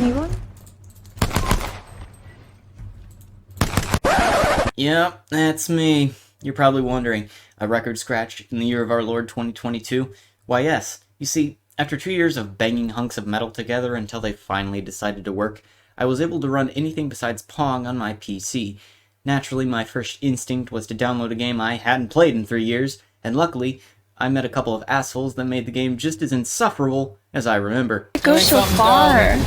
Anyone? Yep, that's me. You're probably wondering, a record scratch in the year of our Lord 2022? Why yes. You see, after 2 years of banging hunks of metal together until they finally decided to work, I was able to run anything besides Pong on my PC. Naturally, my first instinct was to download a game I hadn't played in 3 years, and luckily, I met a couple of assholes that made the game just as insufferable as I remember. It goes so far.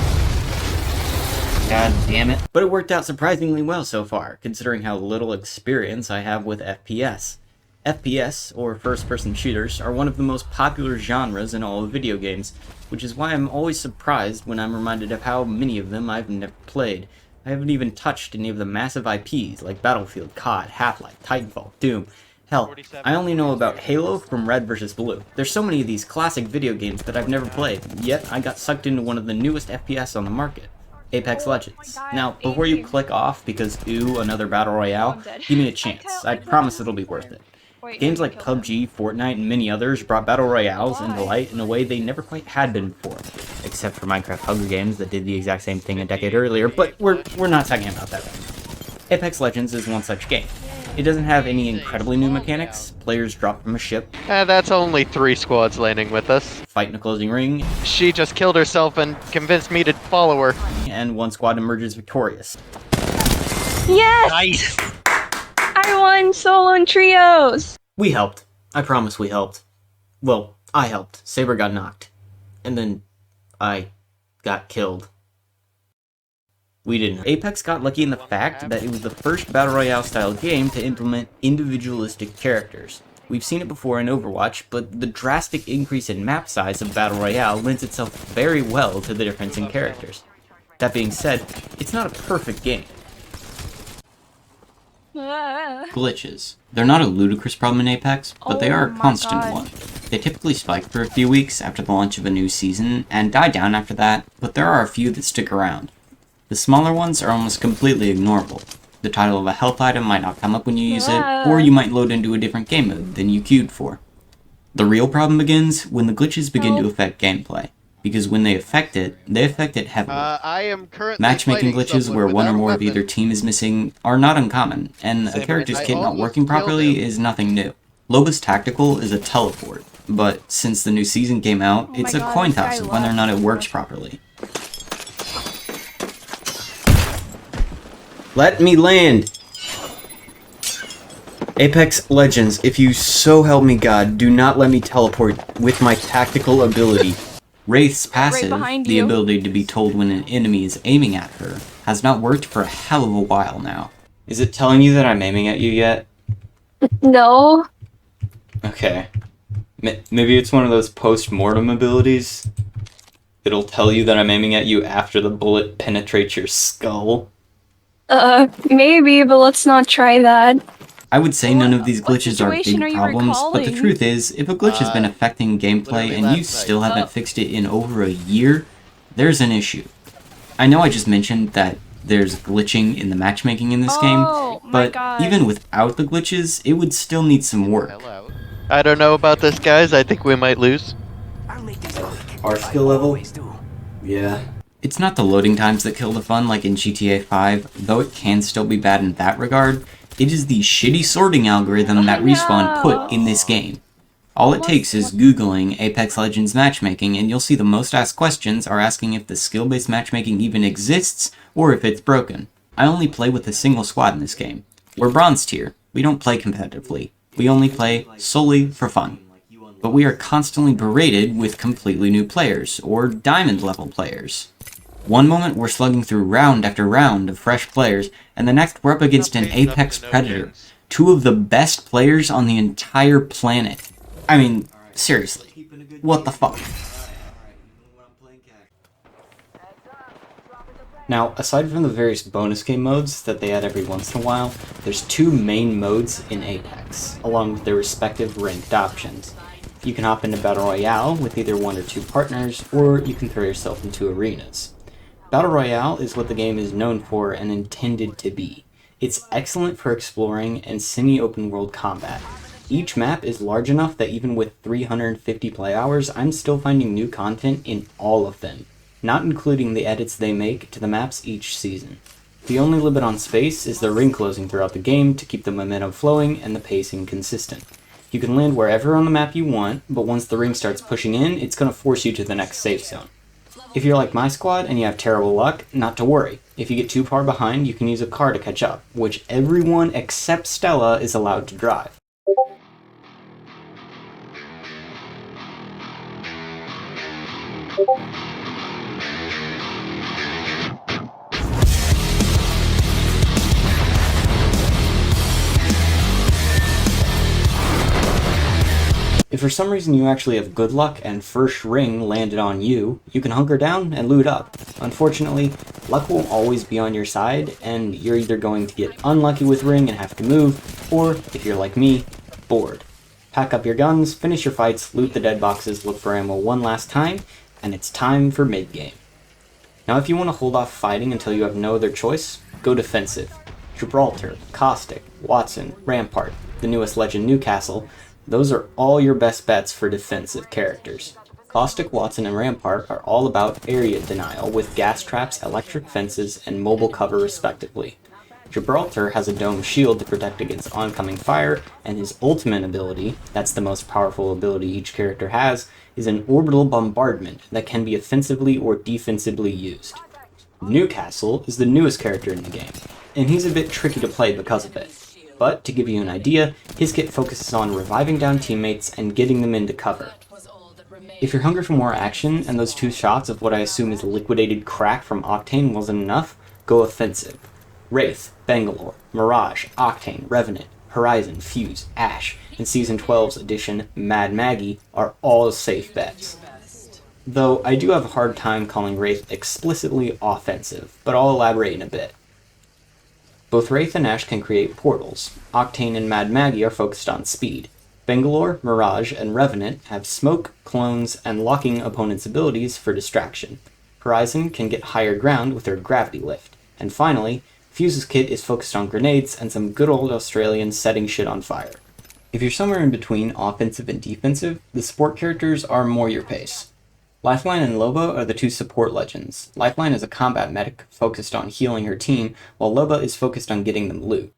God damn it. But it worked out surprisingly well so far, considering how little experience I have with FPS. FPS, or first-person shooters, are one of the most popular genres in all of video games, which is why I'm always surprised when I'm reminded of how many of them I've never played. I haven't even touched any of the massive IPs like Battlefield, COD, Half-Life, Titanfall, Doom. Hell, I only know about Halo from Red vs. Blue. There's so many of these classic video games that I've never played, yet I got sucked into one of the newest FPS on the market. Apex Legends. Now, before you click off because, ooh, another Battle Royale, give me a chance. I promise it'll be worth it. Games like PUBG, Fortnite, and many others brought Battle Royales into light in a way they never quite had been before. Except for Minecraft Hunger Games that did the exact same thing a decade earlier, but we're not talking about that right now. Apex Legends is one such game. It doesn't have any incredibly new mechanics. Players drop from a ship. That's only 3 squads landing with us. Fight in a closing ring. She just killed herself and convinced me to follow her. And one squad emerges victorious. Yes! Nice! I won solo and trios! We helped. I promise we helped. Well, I helped. Saber got knocked. And then I got killed. We didn't. Apex got lucky in the fact that it was the first Battle Royale style game to implement individualistic characters. We've seen it before in Overwatch, but the drastic increase in map size of Battle Royale lends itself very well to the difference in characters. That being said, it's not a perfect game. Glitches. They're not a ludicrous problem in Apex, but they are a constant one. They typically spike for a few weeks after the launch of a new season, and die down after that, but there are a few that stick around. The smaller ones are almost completely ignorable. The title of a health item might not come up when you use it, or you might load into a different game mode than you queued for. The real problem begins when the glitches begin to affect gameplay, because when they affect it heavily. I am currently Matchmaking glitches where one or more of either team is missing are not uncommon, and a character's kit not working properly is nothing new. Loba's tactical is a teleport, but since the new season came out, it's a coin toss of whether or not it works properly. Let me land! Apex Legends, if you so help me God, do not let me teleport with my tactical ability. Wraith's passive, the ability to be told when an enemy is aiming at her, has not worked for a hell of a while now. Is it telling you that I'm aiming at you yet? No. Okay. Maybe it's one of those post-mortem abilities? It'll tell you that I'm aiming at you after the bullet penetrates your skull? Maybe, but let's not try that. I would say none of these glitches are big problems, but the truth is, if a glitch has been affecting gameplay and you still haven't fixed it in over a year, there's an issue. I know I just mentioned that there's glitching in the matchmaking in this game, but even without the glitches, it would still need some work. I don't know about this, guys. I think we might lose. Our skill level? Yeah. It's not the loading times that kill the fun like in GTA 5, though it can still be bad in that regard. It is the shitty sorting algorithm that Respawn put in this game. All it takes is Googling Apex Legends matchmaking and you'll see the most asked questions are asking if the skill-based matchmaking even exists or if it's broken. I only play with a single squad in this game. We're bronze tier. We don't play competitively. We only play solely for fun. But we are constantly berated with completely new players, or diamond level players. One moment we're slugging through round after round of fresh players, and the next we're up against an Apex Predator, two of the best players on the entire planet. I mean, seriously, what the fuck? Now, aside from the various bonus game modes that they add every once in a while, there's 2 main modes in Apex, along with their respective ranked options. You can hop into Battle Royale with either 1 or 2 partners, or you can throw yourself into arenas. Battle Royale is what the game is known for and intended to be. It's excellent for exploring and semi-open world combat. Each map is large enough that even with 350 play hours, I'm still finding new content in all of them. not including the edits they make to the maps each season. The only limit on space is the ring closing throughout the game to keep the momentum flowing and the pacing consistent. You can land wherever on the map you want, but once the ring starts pushing in, it's going to force you to the next safe zone. If you're like my squad and you have terrible luck, not to worry. If you get too far behind, you can use a car to catch up, which everyone except Stella is allowed to drive. If for some reason you actually have good luck and first ring landed on you, you can hunker down and loot up. Unfortunately, luck won't always be on your side, and you're either going to get unlucky with ring and have to move, or, if you're like me, bored. Pack up your guns, finish your fights, loot the dead boxes, look for ammo one last time, and it's time for mid-game. Now if you want to hold off fighting until you have no other choice, go defensive. Gibraltar, Caustic, Watson, Rampart, the newest legend Newcastle, those are all your best bets for defensive characters. Caustic, Watson, and Rampart are all about area denial with gas traps, electric fences, and mobile cover respectively. Gibraltar has a dome shield to protect against oncoming fire, and his ultimate ability, that's the most powerful ability each character has, is an orbital bombardment that can be offensively or defensively used. Newcastle is the newest character in the game, and he's a bit tricky to play because of it. But, to give you an idea, his kit focuses on reviving down teammates and getting them into cover. If you're hungry for more action, and those 2 shots of what I assume is liquidated crack from Octane wasn't enough, go offensive. Wraith, Bangalore, Mirage, Octane, Revenant, Horizon, Fuse, Ash, and Season 12's edition, Mad Maggie, are all safe bets. Though I do have a hard time calling Wraith explicitly offensive, but I'll elaborate in a bit. Both Wraith and Ash can create portals. Octane and Mad Maggie are focused on speed. Bangalore, Mirage, and Revenant have smoke, clones, and locking opponents' abilities for distraction. Horizon can get higher ground with their gravity lift. And finally, Fuse's kit is focused on grenades and some good old Australians setting shit on fire. If you're somewhere in between offensive and defensive, the support characters are more your pace. Lifeline and Loba are the 2 support legends. Lifeline is a combat medic focused on healing her team, while Loba is focused on getting them loot.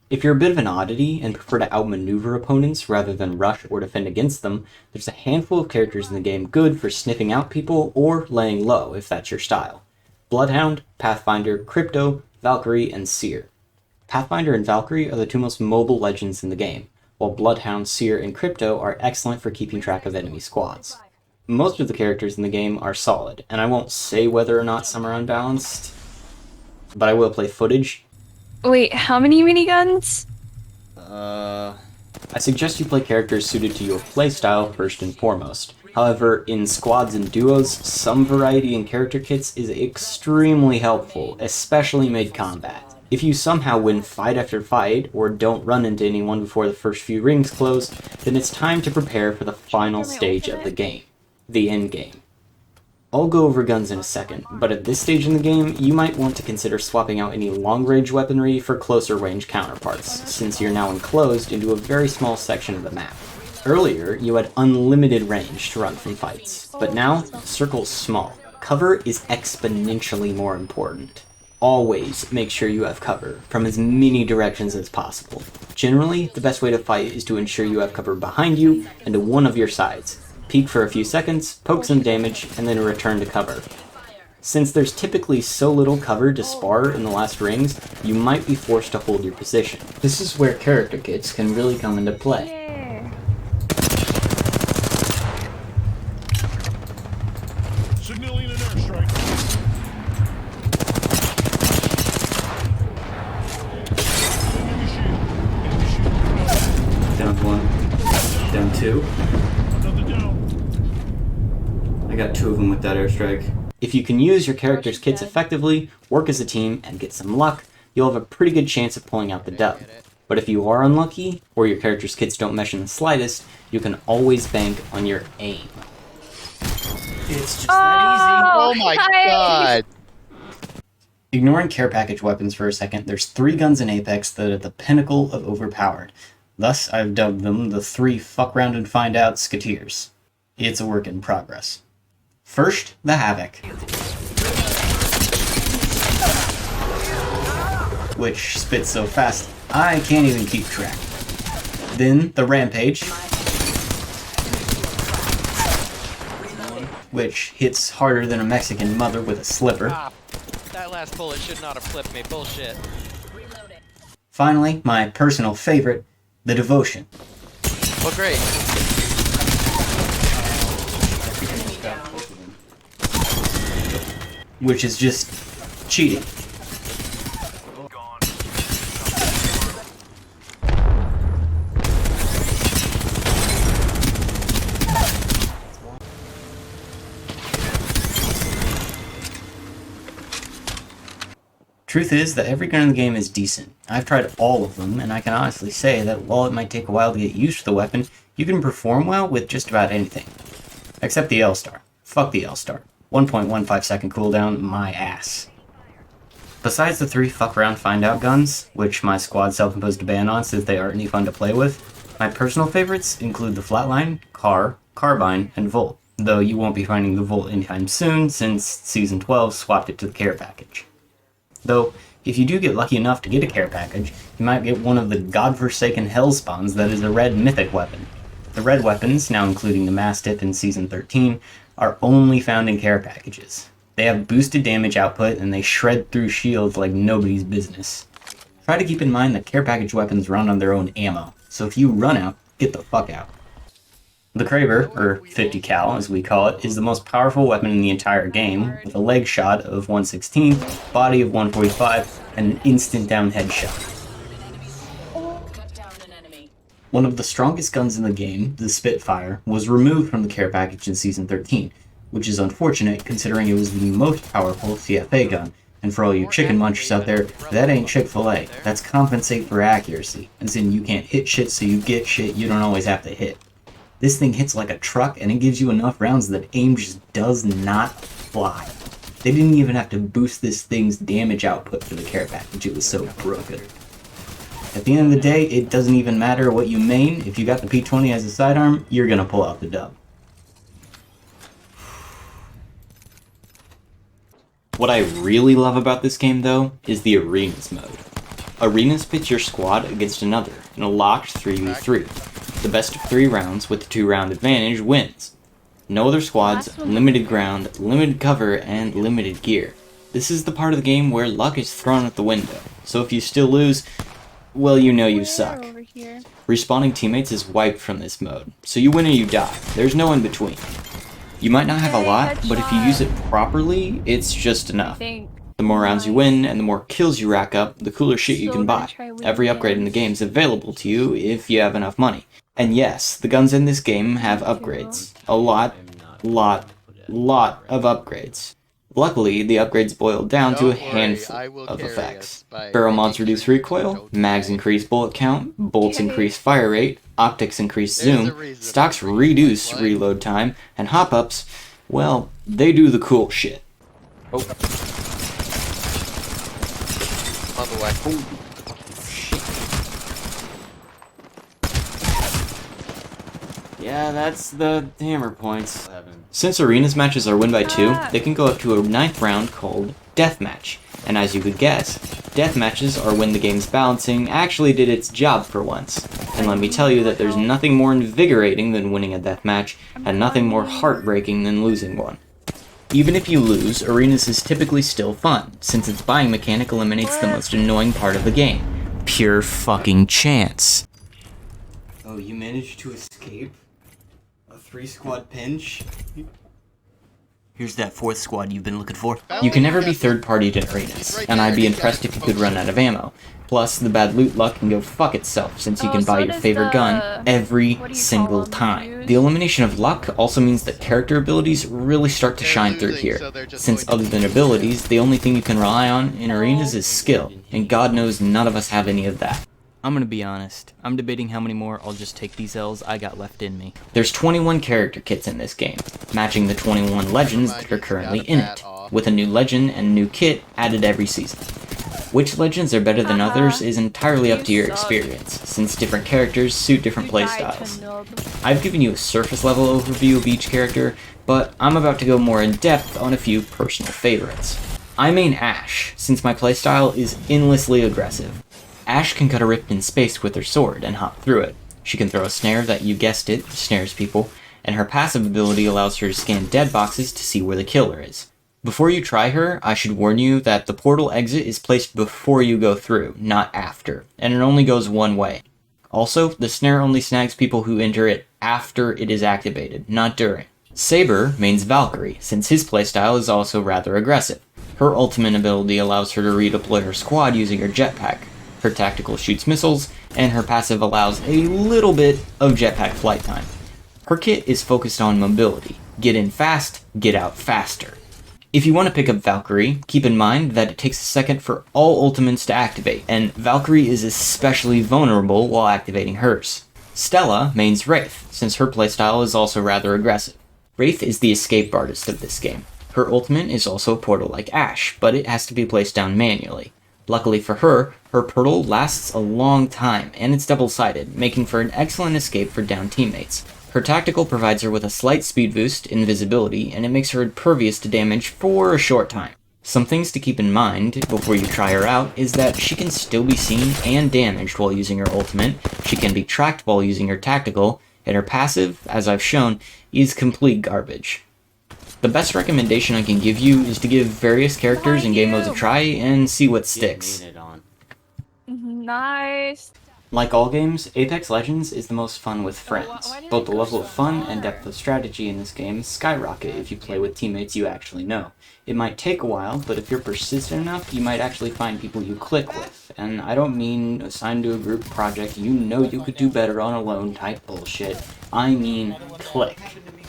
If you're a bit of an oddity and prefer to outmaneuver opponents rather than rush or defend against them, there's a handful of characters in the game good for sniffing out people or laying low if that's your style. Bloodhound, Pathfinder, Crypto, Valkyrie, and Seer. Pathfinder and Valkyrie are the 2 most mobile legends in the game, while Bloodhound, Seer, and Crypto are excellent for keeping track of enemy squads. Most of the characters in the game are solid, and I won't say whether or not some are unbalanced, but I will play footage. Wait, how many miniguns? I suggest you play characters suited to your playstyle first and foremost. However, in squads and duos, some variety in character kits is extremely helpful, especially mid-combat. If you somehow win fight after fight, or don't run into anyone before the first few rings close, then it's time to prepare for the final stage of the game. The endgame. I'll go over guns in a second, but at this stage in the game, you might want to consider swapping out any long-range weaponry for closer range counterparts, since you're now enclosed into a very small section of the map. Earlier, you had unlimited range to run from fights, but now, the circle's small. Cover is exponentially more important. Always make sure you have cover, from as many directions as possible. Generally, the best way to fight is to ensure you have cover behind you and to one of your sides. Peek for a few seconds, poke some damage, and then return to cover. Since there's typically so little cover to spar in the last rings, you might be forced to hold your position. This is where character kits can really come into play. Yeah. Signaling an airstrike. Enemy shield. Enemy shield. Down 1. Down 2. Another down. I got 2 of them with that airstrike. If you can use your character's kits effectively, work as a team, and get some luck, you'll have a pretty good chance of pulling out the dub. But if you are unlucky, or your character's kits don't mesh in the slightest, you can always bank on your aim. It's just that Oh my god! easy. Ignoring care package weapons for a second, there's 3 guns in Apex that are the pinnacle of overpowered. Thus, I've dubbed them the 3 fuck round and find out sketeers. It's a work in progress. First, the Havoc. which spits so fast I can't even keep track. Then the Rampage, which hits harder than a Mexican mother with a slipper. Ah, that last bullet should not have flipped me. Bullshit. Finally, my personal favorite, the Devotion. Well, great. Which is just cheating. Truth is that every gun in the game is decent. I've tried all of them, and I can honestly say that while it might take a while to get used to the weapon, you can perform well with just about anything. Except the L-Star. Fuck the L-Star. 1.15 second cooldown, my ass. Besides the 3 fuck around find out guns, which my squad self-imposed a ban on since they aren't any fun to play with, my personal favorites include the Flatline, Car, Carbine, and Volt, though you won't be finding the Volt anytime soon since Season 12 swapped it to the care package. Though, if you do get lucky enough to get a care package, you might get one of the godforsaken hellspawns that is a red mythic weapon. The red weapons, now including the Mastiff in Season 13, are only found in care packages. They have boosted damage output and they shred through shields like nobody's business. Try to keep in mind that care package weapons run on their own ammo, so if you run out, get the fuck out. The Kraber, or 50 cal as we call it, is the most powerful weapon in the entire game, with a leg shot of 116, body of 145, and an instant down headshot. One of the strongest guns in the game, the Spitfire, was removed from the care package in Season 13, which is unfortunate considering it was the most powerful CFA gun, and for all you chicken munchers out there, that ain't Chick-fil-A, that's compensate for accuracy, as in you can't hit shit so you get shit you don't always have to hit. This thing hits like a truck, and it gives you enough rounds that aim just does not fly. They didn't even have to boost this thing's damage output for the care package, it was so broken. At the end of the day, it doesn't even matter what you main, if you got the P20 as a sidearm, you're gonna pull out the dub. What I really love about this game, though, is the Arenas mode. Arenas pits your squad against another in a locked 3v3. The best of 3 rounds with the 2-round advantage wins. No other squads, limited ground, limited cover, and limited gear. This is the part of the game where luck is thrown out the window, so if you still lose, well, you know you suck. Respawning teammates is wiped from this mode, so you win or you die. There's no in between. You might not have a lot, but if you use it properly, it's just enough. The more rounds you win, and the more kills you rack up, the cooler shit you can buy. Every upgrade in the game is available to you if you have enough money. And yes, the guns in this game have upgrades. A lot of upgrades. Luckily, the upgrades boil down to a handful of effects. Barrel mods reduce recoil, mags increase bullet count, bolts increase fire rate, optics increase zoom, stocks reduce reload time, and hop-ups, well, they do the cool shit. Oh. On the way. Oh. Yeah, that's the hammer points. Since Arenas matches are win by 2, they can go up to a 9th round called Deathmatch. And as you could guess, Deathmatches are when the game's balancing actually did its job for once. And let me tell you that there's nothing more invigorating than winning a deathmatch, and nothing more heartbreaking than losing one. Even if you lose, Arenas is typically still fun, since its buying mechanic eliminates the most annoying part of the game. Pure fucking chance. Oh, you managed to escape? A 3-squad pinch? Here's that 4th squad you've been looking for. You can never be third-partied in Arenas, and I'd be impressed if you could run out of ammo. Plus, the bad loot luck can go fuck itself, since you can buy your favorite gun every single time. The elimination of luck also means that character abilities really start to shine through here, since other than abilities, the only thing you can rely on in Arenas is skill, and God knows none of us have any of that. I'm gonna be honest, I'm debating how many more I'll just take these L's I got left in me. There's 21 character kits in this game, matching the 21 legends that are currently in it, with a new legend and new kit added every season. Which legends are better than others is entirely up to your experience, since different characters suit different playstyles. I've given you a surface level overview of each character, but I'm about to go more in depth on a few personal favorites. I main Ashe, since my playstyle is endlessly aggressive. Ashe can cut a rift in space with her sword and hop through it. She can throw a snare that, you guessed it, snares people, and her passive ability allows her to scan dead boxes to see where the killer is. Before you try her, I should warn you that the portal exit is placed before you go through, not after, and it only goes one way. Also, the snare only snags people who enter it after it is activated, not during. Saber mains Valkyrie, since his playstyle is also rather aggressive. Her ultimate ability allows her to redeploy her squad using her jetpack. Her tactical shoots missiles, and her passive allows a little bit of jetpack flight time. Her kit is focused on mobility. Get in fast, get out faster. If you want to pick up Valkyrie, keep in mind that it takes a second for all ultimates to activate, and Valkyrie is especially vulnerable while activating hers. Stella mains Wraith, since her playstyle is also rather aggressive. Wraith is the escape artist of this game. Her ultimate is also a portal like Ashe, but it has to be placed down manually. Luckily for her, her portal lasts a long time, and it's double-sided, making for an excellent escape for downed teammates. Her tactical provides her with a slight speed boost, invisibility, and it makes her impervious to damage for a short time. Some things to keep in mind before you try her out is that she can still be seen and damaged while using her ultimate, she can be tracked while using her tactical, and her passive, as I've shown, is complete garbage. The best recommendation I can give you is to give various characters and game modes a try and see what sticks. Nice. Like all games, Apex Legends is the most fun with friends. Both the level of fun and depth of strategy in this game skyrocket if you play with teammates you actually know. It might take a while, but if you're persistent enough, you might actually find people you click with. And I don't mean assigned to a group project you know you could do better on alone type bullshit. I mean click.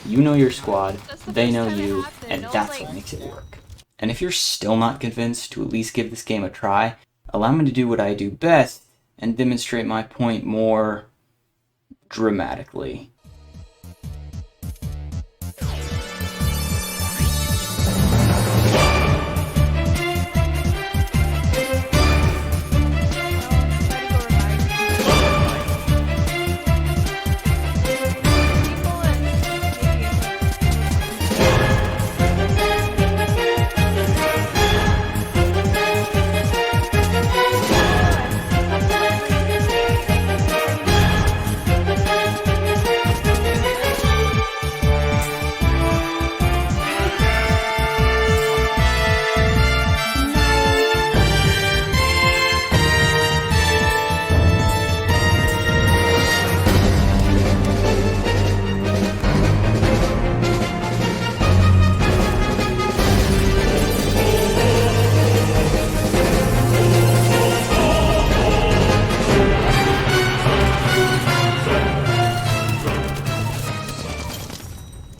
You know your squad, they know you, and that's what makes it work. And if you're still not convinced to at least give this game a try, allow me to do what I do best and demonstrate my point more dramatically.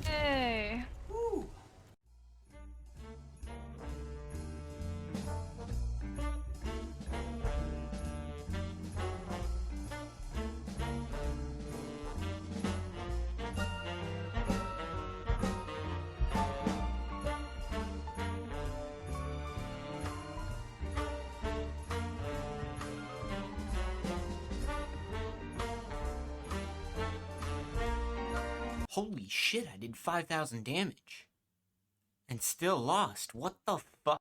Hey. Holy shit, I did 5,000 damage. And still lost. What the fuck?